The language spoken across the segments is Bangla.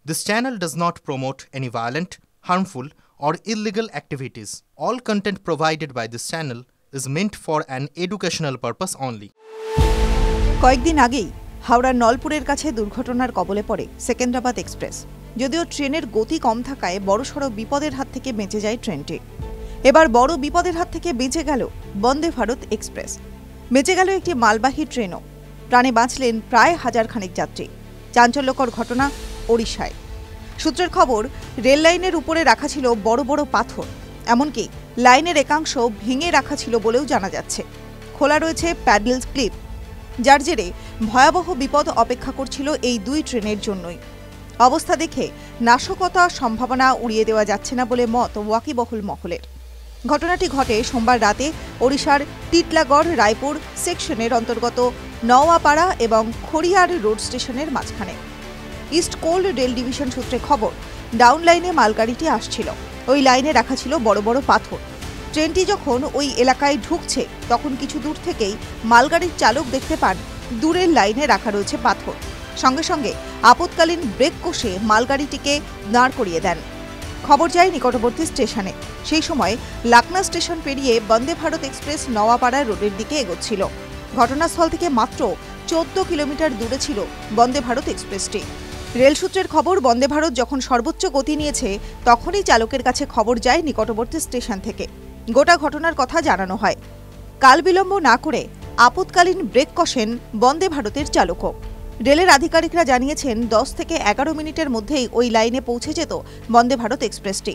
This channel does not promote any violent, harmful, or illegal activities. All content provided by this channel is meant for an educational purpose only. কয়েকদিন আগেই হাওড়ার নলপুরের কাছে দুর্ঘটনার কবলে পড়ে সেকেন্দ্রাবাদ এক্সপ্রেস। যদিও ট্রেনের গতি কম থাকায় বড়সড় বিপদের হাত থেকে বেঁচে যায় ট্রেনটি। এবার বড় বিপদের হাত থেকে বেঁচে গেল বন্দে ভারত এক্সপ্রেস। বেঁচে গেল একটি মালবাহী ট্রেনও। প্রাণে বাঁচলেন প্রায় হাজার খানেক যাত্রী। চাঞ্চল্যকর ঘটনা ওড়িশায়। সূত্রের খবর, রেল লাইনের উপরে রাখা ছিল বড় বড় পাথর, এমনকি লাইনের একাংশ ভেঙে রাখা ছিল বলেও জানা যাচ্ছে। খোলা রয়েছে প্যাডেল ক্লিপ, যার জেরে ভয়াবহ বিপদ অপেক্ষা করছিল এই দুই ট্রেনের জন্যই। অবস্থা দেখে নাশকতার সম্ভাবনা উড়িয়ে দেওয়া যাচ্ছে না বলে মত ওয়াকিবহুল মহলের। ঘটনাটি ঘটে সোমবার রাতে ওড়িশার টিটলাগড় রায়পুর সেকশনের অন্তর্গত নওয়াপাড়া এবং খড়িয়ার রোড স্টেশনের মাঝখানে। ইস্ট কোল্ড রেল ডিভিশন সূত্রে খবর, ডাউন লাইনে মালগাড়িটি আসছিল। ওই লাইনে রাখা ছিল বড় বড় পাথর। ট্রেনটি যখন ওই এলাকায় ঢুকছে তখন কিছু দূর থেকেই মালগাড়ির চালক দেখতে পান দূরের লাইনে রাখা রয়েছে পাথর। সঙ্গে সঙ্গে আপৎকালীন ব্রেক কষে মালগাড়িটিকে দাঁড় করিয়ে দেন। খবর যায় নিকটবর্তী স্টেশনে। সেই সময় লাকনা স্টেশন পেরিয়ে বন্দে ভারত এক্সপ্রেস নওয়াপাড়া রোডের দিকে এগোচ্ছিল। ঘটনাস্থল থেকে মাত্র 14 কিলোমিটার দূরে ছিল বন্দে ভারত এক্সপ্রেসটি। রেল সূত্রের খবর, বন্দে ভারত যখন সর্বোচ্চ গতি নিয়েছে তখনই চালকের কাছে খবর যায় নিকটবর্তী স্টেশন থেকে। গোটা ঘটনার কথা জানানো হয়। কাল বিলম্ব না করে আপৎকালীন ব্রেক কষেন বন্দে ভারতের চালকও। রেলের আধিকারিকরা জানিয়েছেন 10 থেকে 11 মিনিটের মধ্যেই ওই লাইনে পৌঁছে যেত বন্দে ভারত এক্সপ্রেসটি।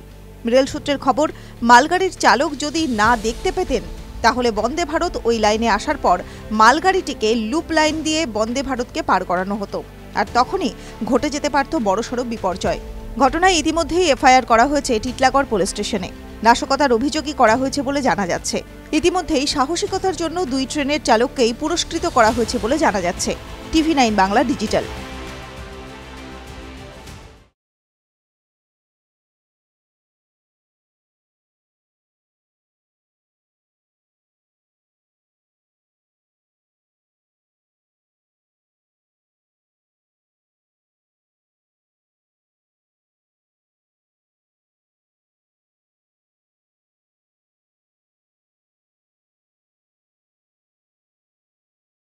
রেল সূত্রের খবর, মালগাড়ির চালক যদি না দেখতে পেতেন তাহলে বন্দে ভারত ওই লাইনে আসার পর মালগাড়িটিকে লুপ লাইন দিয়ে বন্দে ভারতকে পার করানো হতো, আর তখনই ঘটে যেতে পারত বড়সড় বিপর্যয়। ঘটনায় ইতিমধ্যেই এফআইআর করা হয়েছে টিটলাগড় পুলিশ স্টেশনে। নাশকতার অভিযোগই করা হয়েছে বলে জানা যাচ্ছে। ইতিমধ্যেই সাহসিকতার জন্য দুই ট্রেনের চালককেই পুরস্কৃত করা হয়েছে বলে জানা যাচ্ছে। TV9 Bangla digital.